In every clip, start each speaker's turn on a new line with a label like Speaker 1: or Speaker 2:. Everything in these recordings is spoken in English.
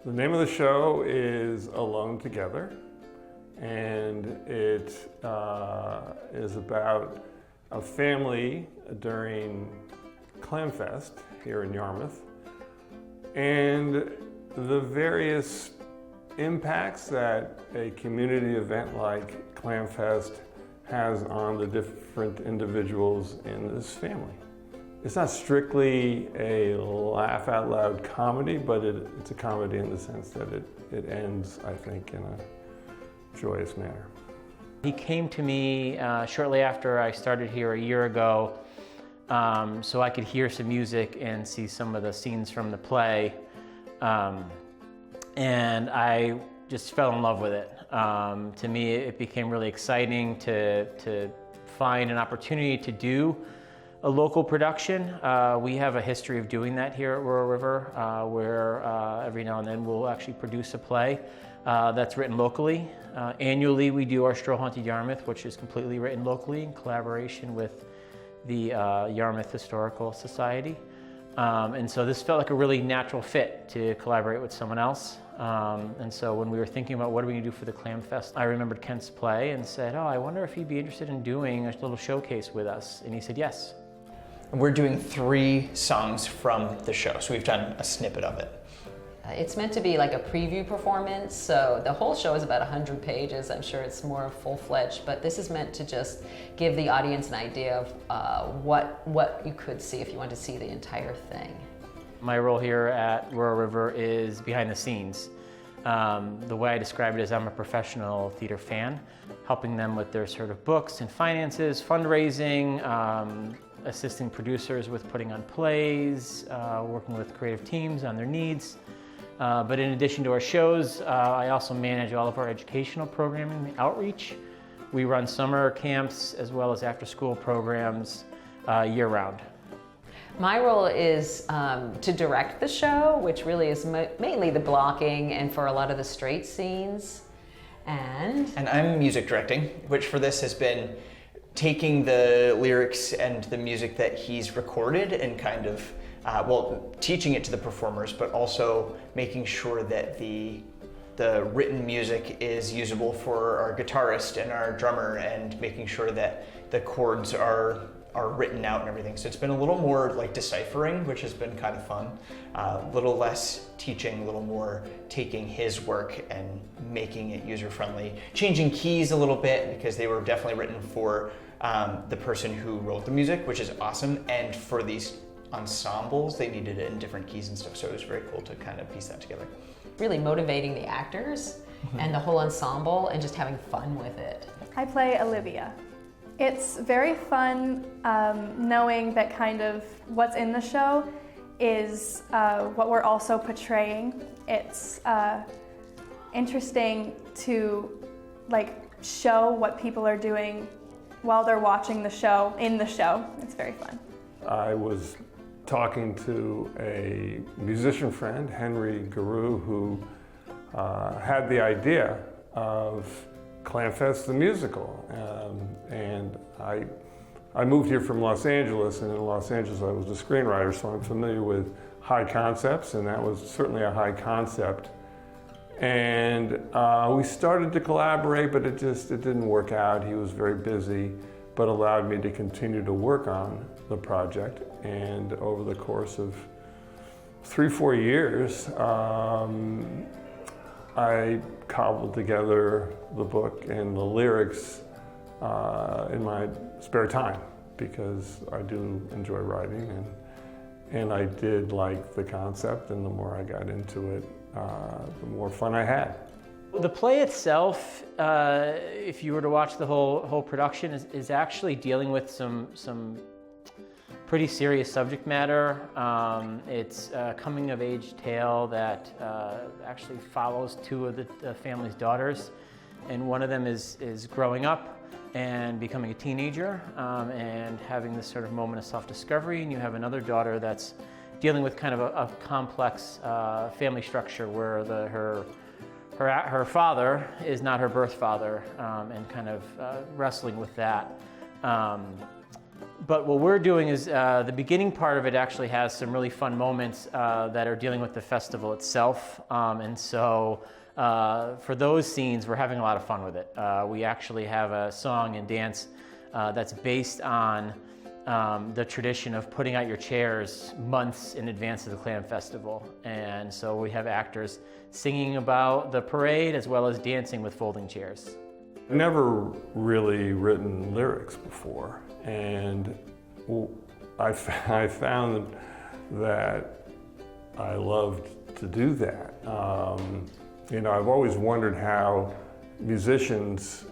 Speaker 1: The name of the show is Alone Together, and it is about a family during Clamfest here in Yarmouth, and the various impacts that a community event like Clamfest has on the different individuals in this family. It's not strictly a laugh-out-loud comedy, but it's a comedy in the sense that it ends, I think, in a joyous manner.
Speaker 2: He came to me shortly after I started here a year ago, so I could hear some music and see some of the scenes from the play, and I just fell in love with it. To me, it became really exciting to find an opportunity to do a local production. We have a history of doing that here at Royal River, where every now and then we'll actually produce a play that's written locally. Annually, we do our Stroll Haunted Yarmouth, which is completely written locally in collaboration with the Yarmouth Historical Society. And so this felt like a really natural fit to collaborate with someone else. And so when we were thinking about what are we going to do for the Clamfest, I remembered Kent's play and said, oh, I wonder if he'd be interested in doing a little showcase with us. And he said yes.
Speaker 3: We're doing 3 songs from the show, so we've done a snippet of it.
Speaker 4: It's meant to be like a preview performance, so the whole show is about 100 pages. I'm sure it's more full-fledged, but this is meant to just give the audience an idea of what you could see if you want to see the entire thing.
Speaker 2: My role here at Royal River is behind the scenes. The way I describe it is I'm a professional theater fan, helping them with their sort of books and finances, fundraising, assisting producers with putting on plays, working with creative teams on their needs. But in addition to our shows, I also manage all of our educational programming, outreach. We run summer camps as well as after-school programs year-round.
Speaker 4: My role is to direct the show, which really is mainly the blocking and for a lot of the straight scenes. And
Speaker 3: I'm music directing, which for this has been taking the lyrics and the music that he's recorded and kind of, teaching it to the performers, but also making sure that the written music is usable for our guitarist and our drummer, and making sure that the chords are written out and everything. So it's been a little more like deciphering, which has been kind of fun. A little less teaching, a little more taking his work and making it user-friendly. Changing keys a little bit because they were definitely written for the person who wrote the music, which is awesome. And for these ensembles, they needed it in different keys and stuff. So it was very cool to kind of piece that together.
Speaker 4: Really motivating the actors and the whole ensemble and just having fun with it.
Speaker 5: I play Olivia. It's very fun knowing that kind of what's in the show is what we're also portraying. It's interesting to show what people are doing while they're watching the show, in the show. It's very fun.
Speaker 1: I was talking to a musician friend, Henry Guru, who had the idea of Clamfest the musical, and I moved here from Los Angeles, and in Los Angeles I was a screenwriter, so I'm familiar with high concepts, and that was certainly a high concept. And we started to collaborate, but it didn't work out. He was very busy, but allowed me to continue to work on the project. And over the course of 3-4 years, I cobbled together the book and the lyrics in my spare time, because I do enjoy writing, and I did like the concept, and the more I got into it, the more fun I had.
Speaker 2: The play itself, if you were to watch the whole production, is actually dealing with some pretty serious subject matter. It's a coming-of-age tale that actually follows 2 of the family's daughters, and one of them is growing up and becoming a teenager and having this sort of moment of self-discovery, and you have another daughter that's dealing with kind of a complex family structure where her father is not her birth father, and kind of wrestling with that. But what we're doing is the beginning part of it actually has some really fun moments that are dealing with the festival itself. And so for those scenes, we're having a lot of fun with it. We actually have a song and dance that's based on the tradition of putting out your chairs months in advance of the Clam Festival. And so we have actors singing about the parade as well as dancing with folding chairs.
Speaker 1: I've never really written lyrics before, and I found that I loved to do that. You know, I've always wondered how musicians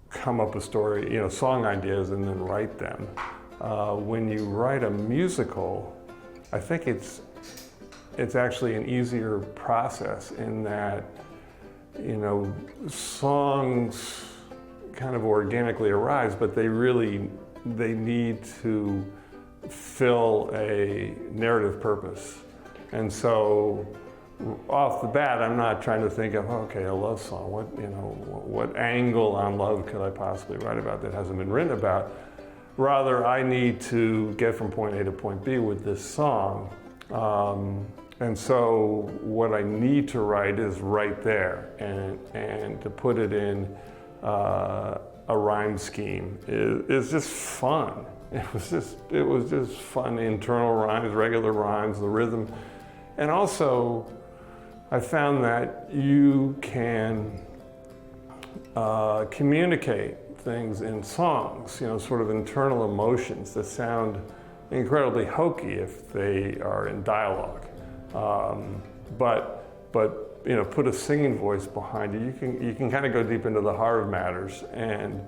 Speaker 1: come up with story, you know, song ideas and then write them. When you write a musical, I think it's actually an easier process in that, you know, songs kind of organically arise, but they need to fill a narrative purpose. And so off the bat, I'm not trying to think of, okay, a love song. What angle on love could I possibly write about that hasn't been written about? Rather, I need to get from point A to point B with this song. And so what I need to write is right there, and to put it in a rhyme scheme is just fun. It was just fun, internal rhymes, regular rhymes, the rhythm. And also, I found that you can communicate things in songs, you know, sort of internal emotions that sound incredibly hokey if they are in dialogue. But you know, put a singing voice behind it. You can kind of go deep into the heart of matters, and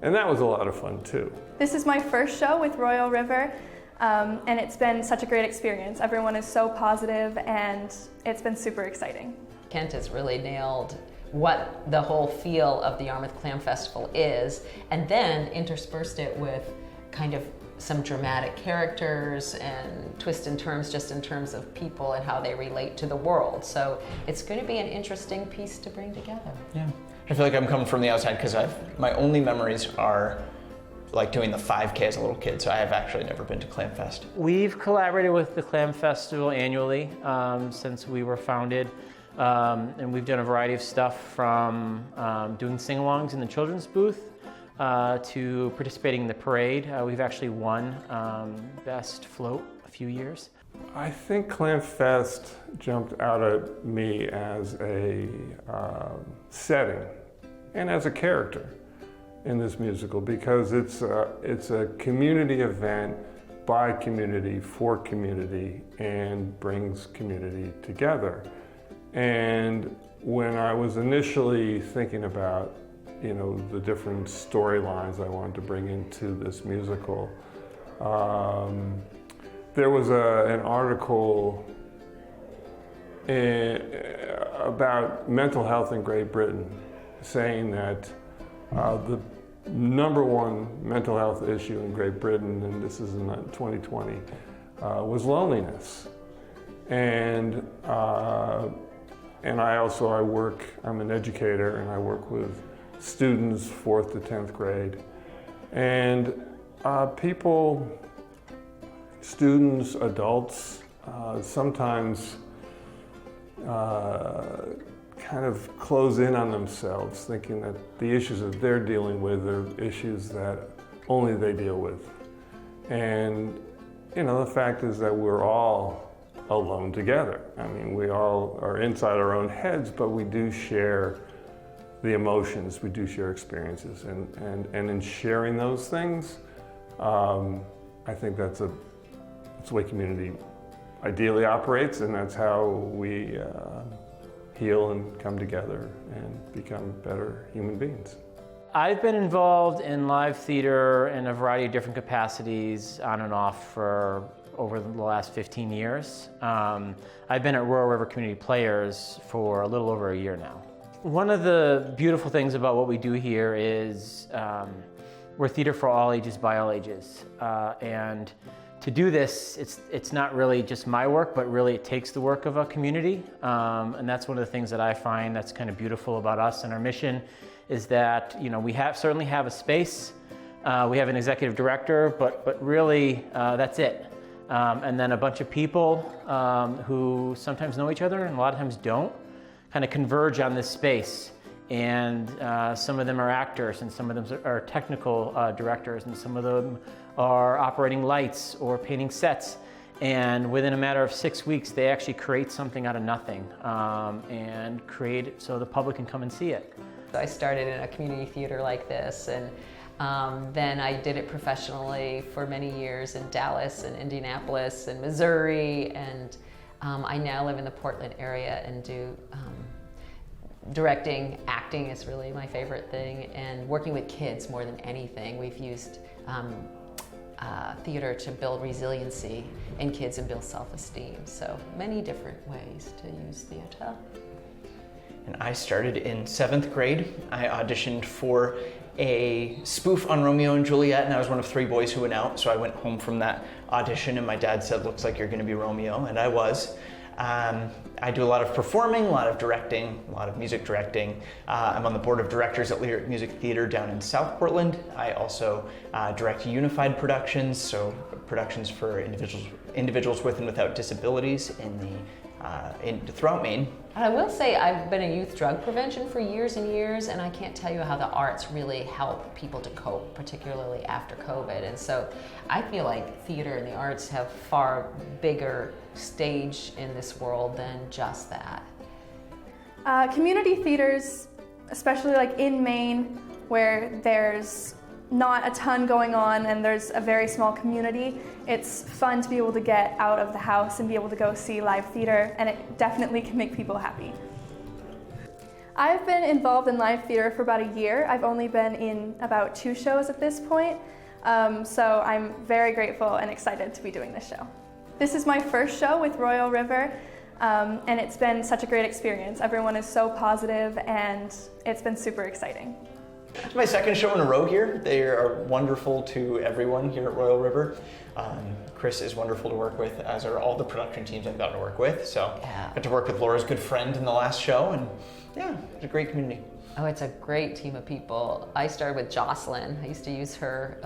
Speaker 1: that was a lot of fun too.
Speaker 5: This is my first show with Royal River, and it's been such a great experience. Everyone is so positive, and it's been super exciting.
Speaker 4: Kent has really nailed what the whole feel of the Yarmouth Clam Festival is, and then interspersed it with kind of some dramatic characters and twists and turns just in terms of people and how they relate to the world. So it's going to be an interesting piece to bring together.
Speaker 3: Yeah. I feel like I'm coming from the outside because my only memories are like doing the 5K as a little kid, so I have actually never been to Clam Fest.
Speaker 2: We've collaborated with the Clam Festival annually since we were founded. And we've done a variety of stuff from doing sing-alongs in the children's booth to participating in the parade. We've actually won Best Float a few years.
Speaker 1: I think Clam Fest jumped out at me as a setting and as a character in this musical, because it's a community event by community for community and brings community together. And when I was initially thinking about, you know, the different storylines I wanted to bring into this musical, there was an article about mental health in Great Britain saying that the #1 mental health issue in Great Britain, and this is in 2020, was loneliness. And I'm an educator, and I work with students 4th to 10th grade. And people, students, adults, sometimes kind of close in on themselves, thinking that the issues that they're dealing with are issues that only they deal with. And, you know, the fact is that we're all alone together. I mean, we all are inside our own heads, but we do share the emotions, we do share experiences, and in sharing those things, I think that's the way community ideally operates, and that's how we heal and come together and become better human beings.
Speaker 2: I've been involved in live theater in a variety of different capacities on and off for over the last 15 years. I've been at Royal River Community Players for a little over a year now. One of the beautiful things about what we do here is we're theater for all ages by all ages. And to do this, it's not really just my work, but really it takes the work of a community. And that's one of the things that I find that's kind of beautiful about us and our mission is that, you know, we certainly have a space, We have an executive director, but really that's it. And then a bunch of people who sometimes know each other and a lot of times don't, kind of converge on this space. And some of them are actors, and some of them are technical directors, and some of them are operating lights or painting sets. And within a matter of 6 weeks, they actually create something out of nothing and create it so the public can come and see it.
Speaker 4: I started in a community theater like this, and then I did it professionally for many years in Dallas and Indianapolis and Missouri, and I now live in the Portland area and do directing. Acting is really my favorite thing, and working with kids more than anything. We've used theater to build resiliency in kids and build self-esteem. So many different ways to use theater.
Speaker 3: And I started in 7th grade. I auditioned for a spoof on Romeo and Juliet, and I was one of 3 boys who went out. So I went home from that audition, and my dad said, "Looks like you're going to be Romeo," and I was. I do a lot of performing, a lot of directing, a lot of music directing. I'm on the board of directors at Lyric Music Theater down in South Portland. I also direct unified productions, so productions for individuals with and without disabilities throughout Maine.
Speaker 4: I will say I've been in youth drug prevention for years and years, and I can't tell you how the arts really help people to cope, particularly after COVID. And so I feel like theater and the arts have far bigger stage in this world than just that.
Speaker 5: Community theaters, especially like in Maine, where there's not a ton going on and there's a very small community, it's fun to be able to get out of the house and be able to go see live theater, and it definitely can make people happy. I've been involved in live theater for about a year. I've only been in about 2 shows at this point, so I'm very grateful and excited to be doing this show. This is my first show with Royal River, and it's been such a great experience. Everyone is so positive, and it's been super exciting.
Speaker 3: It's my 2nd show in a row here. They are wonderful to everyone here at Royal River. Chris is wonderful to work with, as are all the production teams I've gotten to work with. So I got to work with Laura's good friend in the last show, and yeah, it's a great community.
Speaker 4: Oh, it's a great team of people. I started with Jocelyn. I used to use her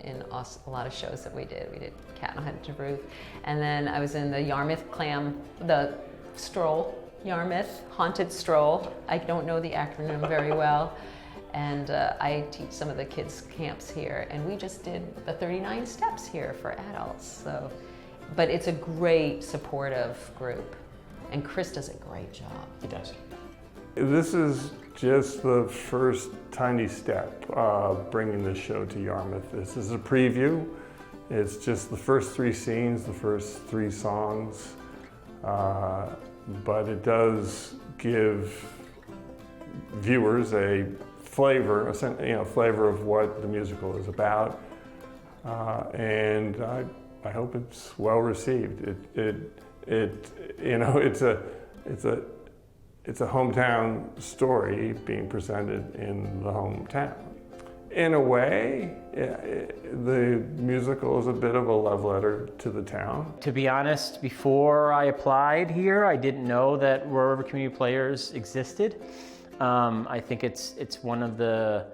Speaker 4: in a lot of shows that we did. We did Cat on a Haunted Roof. And then I was in the Yarmouth Yarmouth Haunted Stroll. I don't know the acronym very well. And I teach some of the kids' camps here, and we just did the 39 steps here for adults. So, but it's a great supportive group, and Chris does a great job.
Speaker 3: He does.
Speaker 1: This is just the first tiny step bringing this show to Yarmouth. This is a preview. It's just the first 3 scenes, the first 3 songs, but it does give viewers a flavor, flavor of what the musical is about, and I hope it's well received. It's a hometown story being presented in the hometown. In a way, the musical is a bit of a love letter to the town.
Speaker 2: To be honest, before I applied here, I didn't know that Royal River Community Players existed. I think it's one of the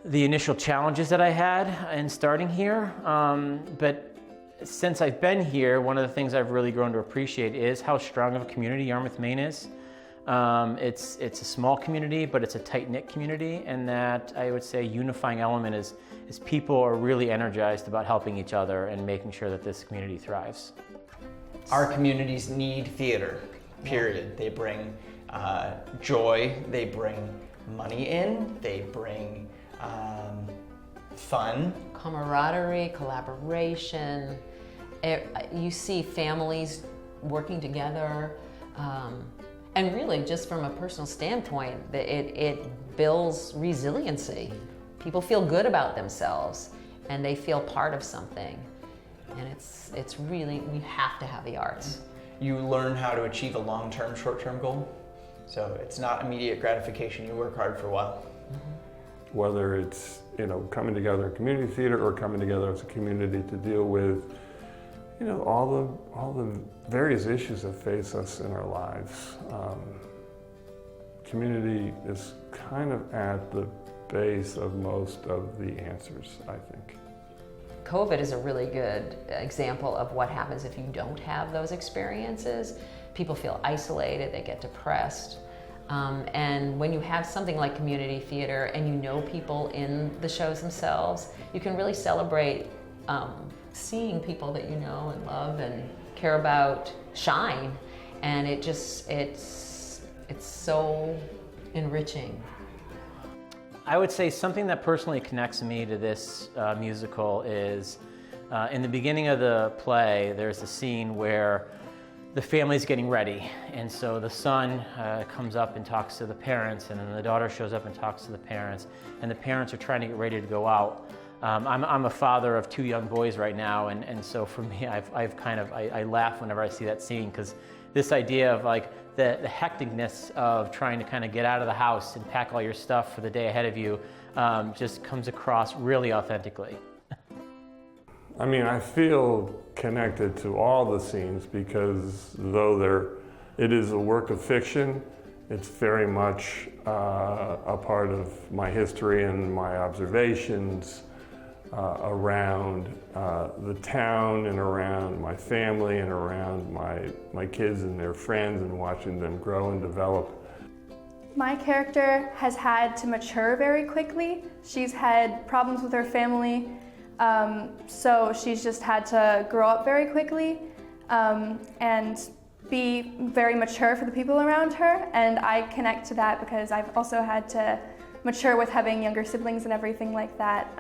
Speaker 2: initial challenges that I had in starting here. But since I've been here, one of the things I've really grown to appreciate is how strong of a community Yarmouth, Maine is. It's a small community, but it's a tight-knit community, and that I would say unifying element is people are really energized about helping each other and making sure that this community thrives.
Speaker 3: Our communities need theater, period. They bring joy, they bring money in, they bring fun.
Speaker 4: Camaraderie, collaboration. You see families working together. And really, just from a personal standpoint, it builds resiliency. People feel good about themselves, and they feel part of something. And it's really, we have to have the arts.
Speaker 3: You learn how to achieve a long-term, short-term goal. So it's not immediate gratification. You work hard for a while.
Speaker 1: Mm-hmm. Whether it's coming together in community theater or coming together as a community to deal with all the various issues that face us in our lives. Community is kind of at the base of most of the answers, I think.
Speaker 4: COVID is a really good example of what happens if you don't have those experiences. People feel isolated, they get depressed. And when you have something like community theater and you know people in the shows themselves, you can really celebrate seeing people that you know and love and care about shine. And it's so enriching.
Speaker 2: I would say something that personally connects me to this musical is in the beginning of the play, there's a scene where the family's getting ready. And so the son comes up and talks to the parents, and then the daughter shows up and talks to the parents, and the parents are trying to get ready to go out. I'm a father of 2 young boys right now, and so for me, I laugh whenever I see that scene, because this idea of like the hecticness of trying to kind of get out of the house and pack all your stuff for the day ahead of you just comes across really authentically.
Speaker 1: I mean, I feel connected to all the scenes because though it is a work of fiction, it's very much a part of my history and my observations around the town and around my family and around my kids and their friends and watching them grow and develop.
Speaker 5: My character has had to mature very quickly. She's had problems with her family, so she's just had to grow up very quickly and be very mature for the people around her, and I connect to that because I've also had to mature with having younger siblings and everything like that.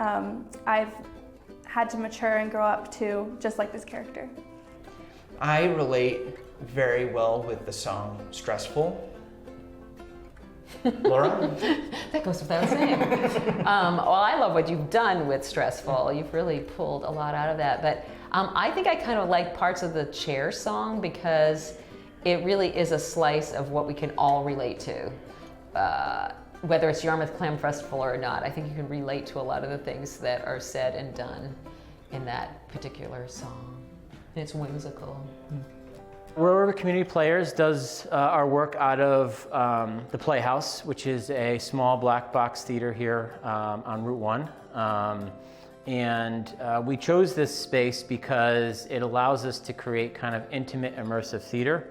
Speaker 5: I've had to mature and grow up too, just like this character.
Speaker 3: I relate very well with the song Stressful. Laura?
Speaker 4: That goes without saying. Well, I love what you've done with Stressful. You've really pulled a lot out of that. But I think I kind of like parts of the Chair song because it really is a slice of what we can all relate to. Whether it's Yarmouth Clam Festival or not, I think you can relate to a lot of the things that are said and done in that particular song. And it's whimsical.
Speaker 2: Road Community Players does our work out of the Playhouse, which is a small black box theater here on Route 1. And we chose this space because it allows us to create kind of intimate, immersive theater.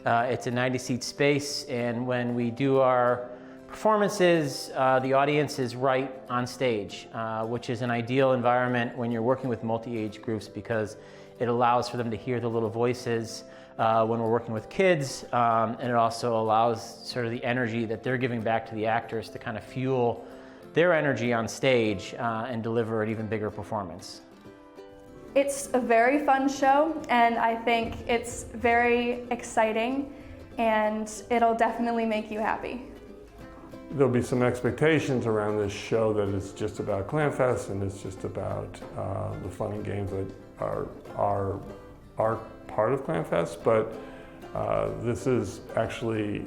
Speaker 2: It's a 90-seat space, and when we do our performances, the audience is right on stage, which is an ideal environment when you're working with multi-age groups because it allows for them to hear the little voices when we're working with kids, and it also allows sort of the energy that they're giving back to the actors to kind of fuel their energy on stage and deliver an even bigger performance.
Speaker 5: It's a very fun show, and I think it's very exciting, and it'll definitely make you happy.
Speaker 1: There'll be some expectations around this show that it's just about Clamfest and it's just about the fun and games that are part of Clamfest, but this is actually,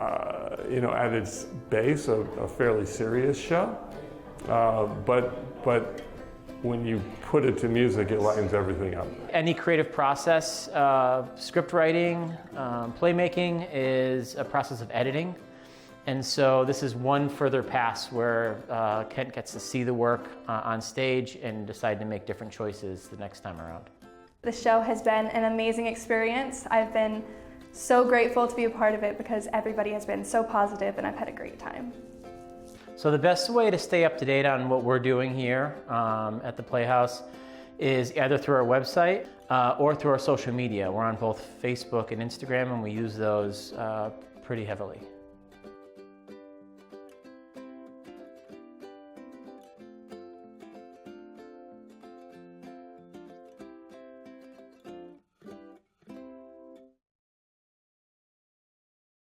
Speaker 1: at its base, a fairly serious show. But when you put it to music, it lightens everything up.
Speaker 2: Any creative process, script writing, playmaking is a process of editing. And so this is one further pass where Kent gets to see the work on stage and decide to make different choices the next time around.
Speaker 5: The show has been an amazing experience. I've been so grateful to be a part of it because everybody has been so positive and I've had a great time.
Speaker 2: So the best way to stay up to date on what we're doing here at the Playhouse is either through our website or through our social media. We're on both Facebook and Instagram, and we use those pretty heavily.